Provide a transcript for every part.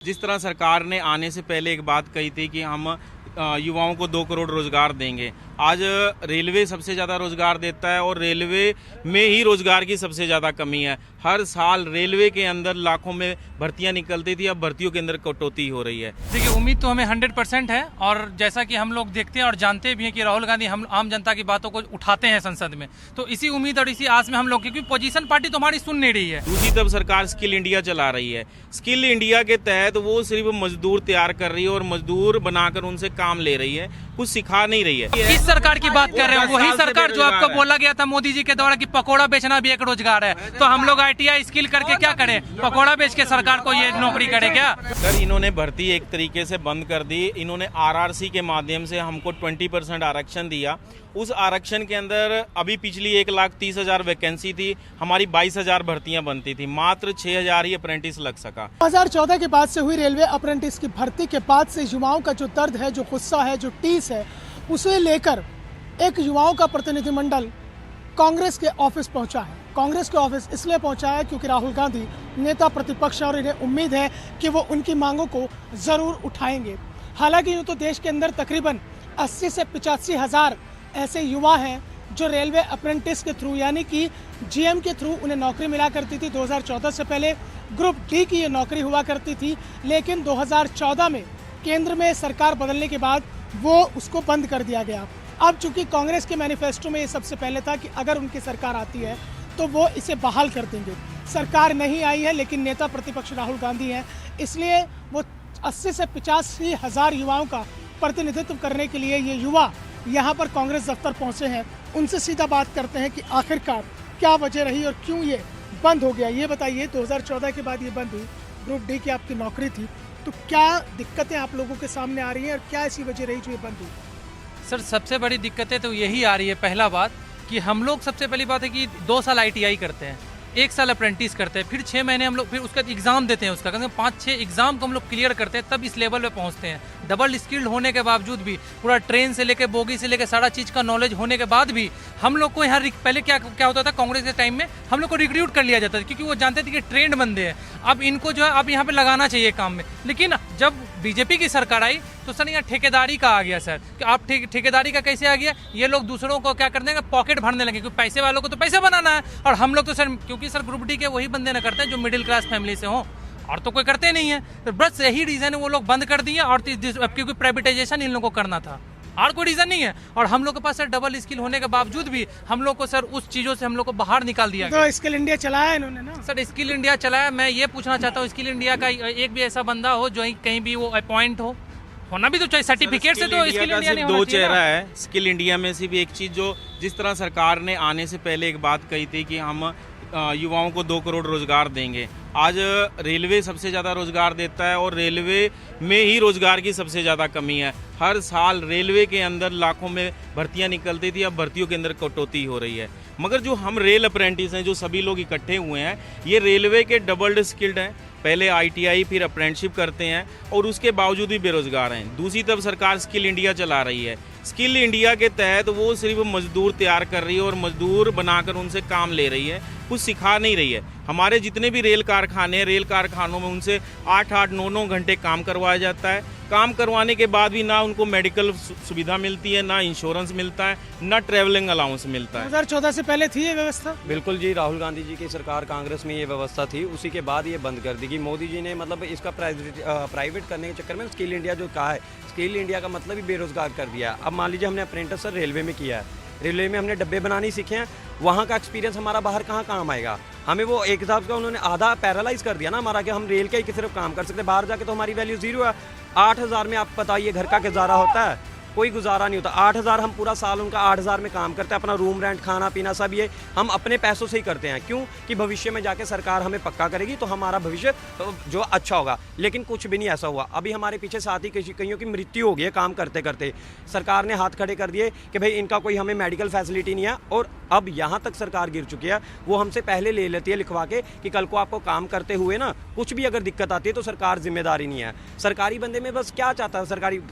जिस तरह सरकार ने आने से पहले एक बात कही थी कि हम युवाओं को 2 करोड़ रोजगार देंगे। आज रेलवे सबसे ज़्यादा रोजगार देता है और रेलवे में ही रोजगार की सबसे ज़्यादा कमी है। हर साल रेलवे के अंदर लाखों में भर्तियां निकलती थी, अब भर्तियों के अंदर कटौती हो रही है। देखिए, उम्मीद तो हमें 100% है और जैसा कि हम लोग देखते हैं और जानते भी हैं कि राहुल गांधी हम आम जनता की बातों को उठाते हैं संसद में, तो इसी उम्मीद और इसी आस में हम लोग, क्योंकि पोजीशन पार्टी तो हमारी सुन नहीं रही है। दूसरी तरफ सरकार स्किल इंडिया चला रही है। स्किल इंडिया के तहत वो सिर्फ मजदूर तैयार कर रही है और मजदूर बनाकर उनसे काम ले रही है, कुछ सिखा नहीं रही है। किस सरकार की बात कर रहे हो? वही सरकार जो आपको बोला गया था मोदी जी के द्वारा कि पकोड़ा बेचना भी एक रोजगार है। तो हम लोग ITI स्किल करके क्या करें? पकोड़ा बेच के सरकार को ये नौकरी करे क्या? सर, इन्होंने भर्ती एक तरीके से बंद कर दी। इन्होंने RRC के माध्यम से हमको 20% आरक्षण दिया। उस आरक्षण के अंदर अभी पिछली 1,30,000 वैकेंसी थी, हमारी 22,000 भर्तियां बनती थी, मात्र 6,000 ही अप्रेंटिस लग सका। 2014 के बाद से हुई रेलवे अप्रेंटिस की भर्ती के बाद से युवाओं का जो दर्द है, जो गुस्सा है, जो टीस है, उसे लेकर एक युवाओं का प्रतिनिधिमंडल कांग्रेस के ऑफिस पहुंचा है। कांग्रेस के ऑफिस इसलिए पहुंचा है क्योंकि राहुल गांधी नेता प्रतिपक्ष और इन्हें उम्मीद है कि वो उनकी मांगों को जरूर उठाएंगे। हालांकि यूँ तो देश के अंदर तकरीबन 80 से 85 हज़ार ऐसे युवा हैं जो रेलवे अप्रेंटिस के थ्रू, यानी कि GM के थ्रू उन्हें नौकरी मिला करती थी। 2014 से पहले ग्रुप D की ये नौकरी हुआ करती थी, लेकिन 2014 में केंद्र में सरकार बदलने के बाद वो उसको बंद कर दिया गया। अब चूंकि कांग्रेस के मैनिफेस्टो में ये सबसे पहले था कि अगर उनकी सरकार आती है तो वो इसे बहाल कर देंगे। सरकार नहीं आई है, लेकिन नेता प्रतिपक्ष राहुल गांधी हैं, इसलिए वो 80 से 85 हज़ार युवाओं का प्रतिनिधित्व करने के लिए ये युवा यहाँ पर कांग्रेस दफ्तर पहुँचे हैं। उनसे सीधा बात करते हैं कि आखिरकार क्या वजह रही और क्यों ये बंद हो गया। ये बताइए, 2014 के बाद ये बंद हुई, ग्रुप D की आपकी नौकरी थी, तो क्या दिक्कतें आप लोगों के सामने आ रही हैं और क्या ऐसी वजह रही जो ये बंद हुई? सर, सबसे बड़ी दिक्कतें तो यही आ रही है। पहला बात कि हम लोग, सबसे पहली बात है कि 2 साल ITI करते हैं, 1 साल अप्रेंटिस करते हैं, फिर 6 महीने हम लोग फिर उसका एग्ज़ाम देते हैं। उसका 5-6 एग्ज़ाम को हम लोग क्लियर करते हैं, तब इस लेवल पे पहुंचते हैं। डबल स्किल्ड होने के बावजूद भी, पूरा ट्रेन से लेके बोगी से लेके सारा चीज़ का नॉलेज होने के बाद भी हम लोग को यहाँ पहले क्या होता था, कांग्रेस के टाइम में हम लोग को रिक्रूट कर लिया जाता था क्योंकि वो जानते थे कि ट्रेंड बंदे हैं, अब इनको जो है अब यहाँ पे लगाना चाहिए काम में। लेकिन जब BJP की सरकार आई तो सर यहाँ ठेकेदारी का आ गया। सर कि आप ठेकेदारी का कैसे आ गया? ये लोग दूसरों को क्या कर देंगे, पॉकेट भरने लगे, क्योंकि पैसे वालों को तो पैसे बनाना है। और हम लोग तो सर, क्योंकि सर ग्रुप D के वही बंदे ना करते हैं जो मिडिल क्लास फैमिली से हों, और तो कोई करते नहीं है। तो बस यही रीज़न है वो लोग बंद कर दिए, और क्योंकि प्राइवेटाइजेशन इन लोगों को करना था, और कोई रीज़न नहीं है। और हम लोग के पास सर डबल स्किल होने के बावजूद भी हम लोग को सर उस चीज़ों से हम लोग को बाहर निकाल दिया गया। तो स्किल इंडिया चलाया इन्होंने ना सर, स्किल इंडिया चलाया। मैं ये पूछना चाहता हूँ, स्किल इंडिया का एक भी ऐसा बंदा हो जो कहीं भी वो अपॉइंट होना भी तो चाहिए, सर्टिफिकेट से तो स्किल इंडिया नहीं होना चाहिए। 2 चेहरा है स्किल इंडिया में से भी एक चीज़, जो जिस तरह सरकार ने आने से पहले एक बात कही थी कि हम युवाओं को 2 करोड़ रोजगार देंगे। आज रेलवे सबसे ज़्यादा रोजगार देता है और रेलवे में ही रोजगार की सबसे ज़्यादा कमी है। हर साल रेलवे के अंदर लाखों में भर्तियां निकलती थी, अब भर्तियों के अंदर कटौती हो रही है। मगर जो हम रेल अप्रेंटिस हैं, जो सभी लोग इकट्ठे हुए हैं, ये रेलवे के डबल स्किल्ड हैं, पहले ITI फिर अप्रेंटिसशिप करते हैं और उसके बावजूद भी बेरोजगार हैं। दूसरी तरफ सरकार स्किल इंडिया चला रही है। स्किल इंडिया के तहत वो सिर्फ मजदूर तैयार कर रही है और मजदूर बनाकर उनसे काम ले रही है, कुछ सिखा नहीं रही है। हमारे जितने भी रेल कारखाने हैं, रेल कारखानों में उनसे 8-8, 9-9 घंटे काम करवाया जाता है। काम करवाने के बाद भी ना उनको मेडिकल सुविधा मिलती है, ना इंश्योरेंस मिलता है, ना ट्रैवलिंग अलाउंस मिलता है। 2014 से पहले थी ये व्यवस्था? बिल्कुल जी, राहुल गांधी जी की सरकार कांग्रेस में ये व्यवस्था थी, उसी के बाद ये बंद कर दी कि मोदी जी ने मतलब इसका प्राइवेट करने के चक्कर में स्किल इंडिया जो कहा है, स्किल इंडिया का मतलब ही बेरोजगार कर दिया। अब मान लीजिए हमने अप्रेंटिस सर रेलवे में किया है, रेलवे में हमने डब्बे बनाने सीखे हैं, वहाँ का एक्सपीरियंस हमारा बाहर कहाँ काम आएगा? हमें वो एक हिसाब से उन्होंने आधा पैरालाइज कर दिया ना हमारा, कि हम रेल के ही सिर्फ काम कर सकते, बाहर जाके तो हमारी वैल्यू 0 है। 8,000 में आप बताइए घर का गुजारा होता है? कोई गुजारा नहीं होता। 8,000 हम पूरा साल उनका 8,000 में काम करते हैं, अपना रूम रेंट, खाना पीना सब ये हम अपने पैसों से ही करते हैं। क्यों? कि भविष्य में जाके सरकार हमें पक्का करेगी तो हमारा भविष्य जो अच्छा होगा। लेकिन कुछ भी नहीं ऐसा हुआ। अभी हमारे पीछे साथी कईयों की मृत्यु हो गई है काम करते करते। सरकार ने हाथ खड़े कर दिए कि भाई इनका कोई हमें मेडिकल फैसिलिटी नहीं है, और अब यहाँ तक सरकार गिर चुकी है, वो हमसे पहले ले लेती है लिखवा के कि कल को आपको काम करते हुए ना कुछ भी अगर दिक्कत आती है तो सरकार जिम्मेदारी नहीं है। सरकारी बंदे में बस क्या चाहता है,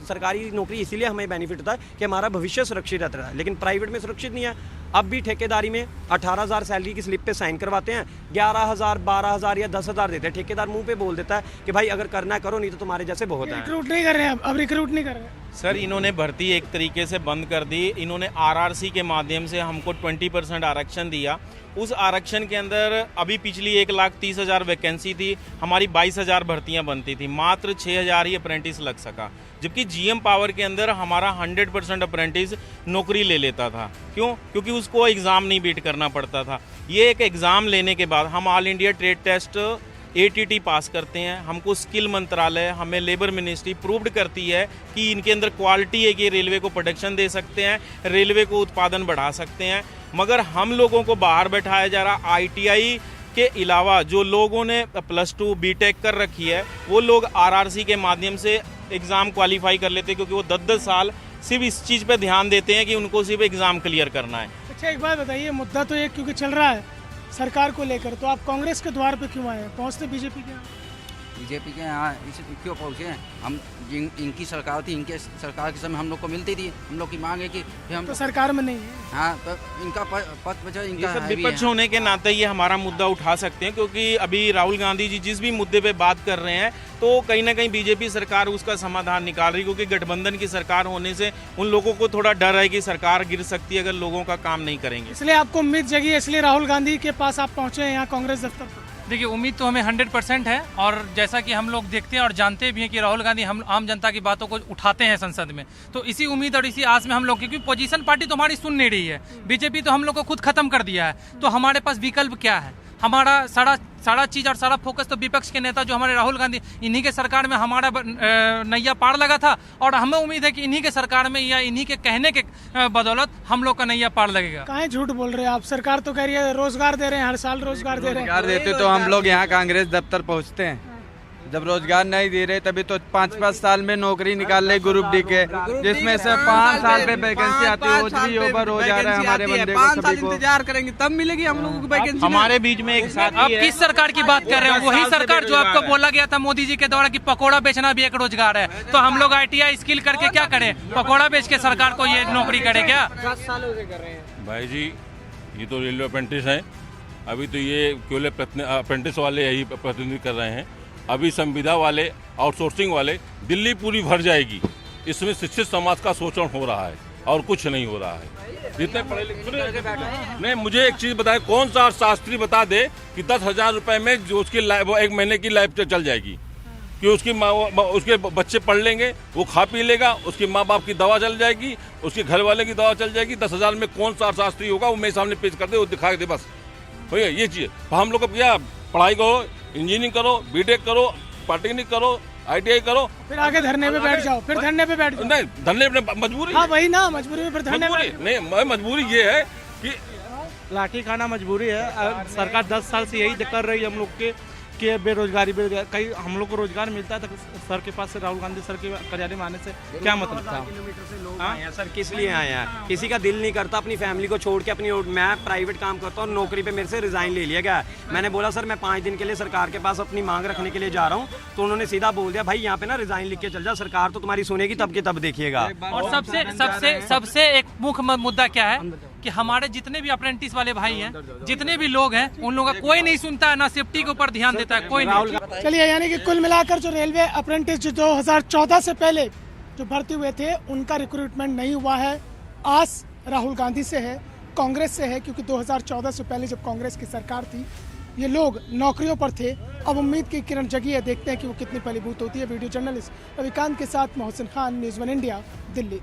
सरकारी नौकरी इसीलिए हमें बेनिफिट होता है कि हमारा भविष्य सुरक्षित रहता है, लेकिन प्राइवेट में सुरक्षित नहीं है। अब भी ठेकेदारी में 18,000 सैलरी की स्लिप पे साइन करवाते हैं, 11,000, 12,000 या 10,000 देते हैं। ठेकेदार मुंह पे बोल देता है कि भाई अगर करना है करो, नहीं तो तुम्हारे जैसे बहुत हैं। रिक्रूट नहीं कर रहे हैं, अब रिक्रूट नहीं कर रहे हैं। सर इन्होंने भर्ती एक तरीके से बंद कर दी। इन्होंने आरआरसी के माध्यम से हमको 20% आरक्षण दिया। उस आरक्षण के अंदर अभी पिछली 1,30,000 वैकेंसी थी, हमारी 22,000 भर्तियां बनती थी, मात्र 6,000 ही अप्रेंटिस लग सका। जबकि जीएम पावर के अंदर हमारा 100% अप्रेंटिस नौकरी ले लेता था। क्यों? क्योंकि उसको एग्ज़ाम नहीं बीट करना पड़ता था। ये एक एग्ज़ाम लेने के बाद हम all India trade test ATT pass करते हैं, हमको स्किल मंत्रालय, हमें लेबर मिनिस्ट्री प्रूव्ड करती है कि इनके अंदर क्वालिटी है कि रेलवे को प्रोडक्शन दे सकते हैं, रेलवे को उत्पादन बढ़ा सकते हैं। मगर हम लोगों को बाहर बैठाया जा रहा। ITI के अलावा जो लोगों ने +2 BTech कर रखी है, वो लोग RRC के माध्यम से एग्ज़ाम क्वालिफाई कर लेते हैं, क्योंकि वो 10-10 साल सिर्फ इस चीज़ पे ध्यान देते हैं कि उनको सिर्फ एग्ज़ाम क्लियर करना है। अच्छा एक बात बताइए, मुद्दा तो एक क्योंकि चल रहा है सरकार को लेकर, तो आप कांग्रेस के द्वार पे क्यों आए हैं? पहुँचते बीजेपी के यहाँ? बीजेपी के यहाँ क्यों पहुँचे हैं हम? इनकी सरकार थी, इनके सरकार के समय हम लोग को मिलती थी। हम लोग की मांग है कि हम तो सरकार में नहीं है। हाँ, तो इनका पद बचा, ये इनका सब है भी विपक्ष है। होने के नाते ये हमारा मुद्दा उठा सकते हैं, क्योंकि अभी राहुल गांधी जी जिस भी मुद्दे पे बात कर रहे हैं, तो कहीं ना कहीं बीजेपी सरकार उसका समाधान निकाल रही है। क्योंकि गठबंधन की सरकार होने से उन लोगों को थोड़ा डर है कि सरकार गिर सकती है अगर लोगों का काम नहीं करेंगे। इसलिए आपको उम्मीद जगी है, इसलिए राहुल गांधी के पास आप पहुँचे हैं यहाँ कांग्रेस दफ्तर पर। देखिए, उम्मीद तो हमें 100% है, और जैसा कि हम लोग देखते हैं और जानते भी हैं कि राहुल गांधी हम आम जनता की बातों को उठाते हैं संसद में, तो इसी उम्मीद और इसी आस में हम लोग, क्योंकि पोजीशन पार्टी तो हमारी सुन नहीं रही है, बीजेपी तो हम लोग को खुद खत्म कर दिया है, तो हमारे पास विकल्प क्या है? हमारा सारा चीज़ और सारा फोकस तो विपक्ष के नेता जो हमारे राहुल गांधी, इन्हीं के सरकार में हमारा नैया पार लगा था, और हमें उम्मीद है कि इन्हीं के सरकार में या इन्हीं के कहने के बदौलत हम लोग का नैया पार लगेगा। काहे झूठ बोल रहे हैं आप? सरकार तो कह रही है रोजगार दे रहे हैं, हर साल रोजगार दे रहे हैं। रोजगार देते तो हम लोग यहाँ कांग्रेस दफ्तर पहुँचते हैं। जब रोजगार नहीं दे रहे तभी तो 5-5 साल में नौकरी निकाल रहे ग्रुप डी के, जिसमें से 5 साल पे वैकेंसी आती है, ओजरी ओवर हो जा रहा है हमारे बंदे को। 5 साल इंतजार करेंगे तब मिलेगी हम लोगों को वैकेंसी। हमारे बीच में एक साथी आप है। किस सरकार की बात कर रहे हैं? वही सरकार जो आपको बोला गया था मोदी जी के द्वारा कि पकोड़ा बेचना भी एक रोजगार है, तो हम लोग ITI स्किल करके क्या करें? पकोड़ा बेच के सरकार को ये नौकरी करे क्या? 10 सालों से कर रहे हैं भाई जी। ये तो रेलवे अप्रेंटिस हैं, अभी तो ये केवल अप्रेंटिस वाले यही प्रतिनिधित्व कर रहे हैं। अभी संविदा वाले, आउटसोर्सिंग वाले, दिल्ली पूरी भर जाएगी। इसमें शिक्षित समाज का शोषण हो रहा है और कुछ नहीं हो रहा है। जितने पढ़े लिखे नहीं, मुझे एक चीज़ बताए, कौन सा शास्त्री बता दे कि 10,000 रुपये में जो उसकी वो 1 महीने की लाइफ चल जाएगी, कि उसके बच्चे पढ़ लेंगे, वो खा पी लेगा, उसके माँ बाप की दवा चल जाएगी, उसके घर वाले की दवा चल जाएगी। 10,000 में कौन सा शास्त्री होगा? वो मेरे सामने पेश कर दे, वो दिखा दे, बस भैया ये चीज़। हम लोग को क्या, पढ़ाई करो, इंजीनियरिंग करो, BTech करो, पॉलिटेक्निक करो, ITI करो, फिर आगे धरने पे बैठ जाओ, फिर धरने पे बैठ जाओ। नहीं, धरने पे मजबूरी। हाँ वही ना, मजबूरी में फिर धरने मजबूरी नहीं, मजबूरी ये है कि लाठी खाना मजबूरी है। सरकार 10 साल से यही कर रही है हम लोग के कि बेरोजगारी कहीं हम लोग को रोजगार मिलता है, तो सर के पास से, राहुल गांधी सर के कार्यालय में आने से क्या मतलब था? किलोमीटर से लोग आए हैं सर, किस लिए आए हैं? किसी का दिल नहीं करता अपनी फैमिली को छोड़ के अपनी, मैं प्राइवेट काम करता हूँ, नौकरी पे मेरे से रिजाइन ले लिया गया। मैंने बोला सर मैं 5 दिन के लिए सरकार के पास अपनी मांग रखने के लिए जा रहा हूँ, तो उन्होंने सीधा बोल दिया भाई यहाँ पे ना रिजाइन लिख के चल जा, सरकार तो तुम्हारी सुनेगी तब के तब देखिएगा। और सबसे एक मुख्य मुद्दा क्या है कि हमारे जितने भी अप्रेंटिस वाले भाई हैं, जितने भी लोग हैं, उन लोगों का कोई नहीं सुनता है, ना सेफ्टी के ऊपर ध्यान देता है, कोई नहीं। चलिए, यानी कि कुल मिलाकर जो रेलवे अप्रेंटिस जो 2014 से पहले जो भर्ती हुए थे, उनका रिक्रूटमेंट नहीं हुआ है। आस राहुल गांधी से है, कांग्रेस से है, क्योंकि 2014 से पहले जब कांग्रेस की सरकार थी, ये लोग नौकरियों पर थे। अब उम्मीद की किरण जगी है, देखते हैं कि वो कितनी फलीभूत होती है। वीडियो जर्नलिस्ट रविकांत के साथ मोहसिन खान, न्यूज़ 1 इंडिया, दिल्ली।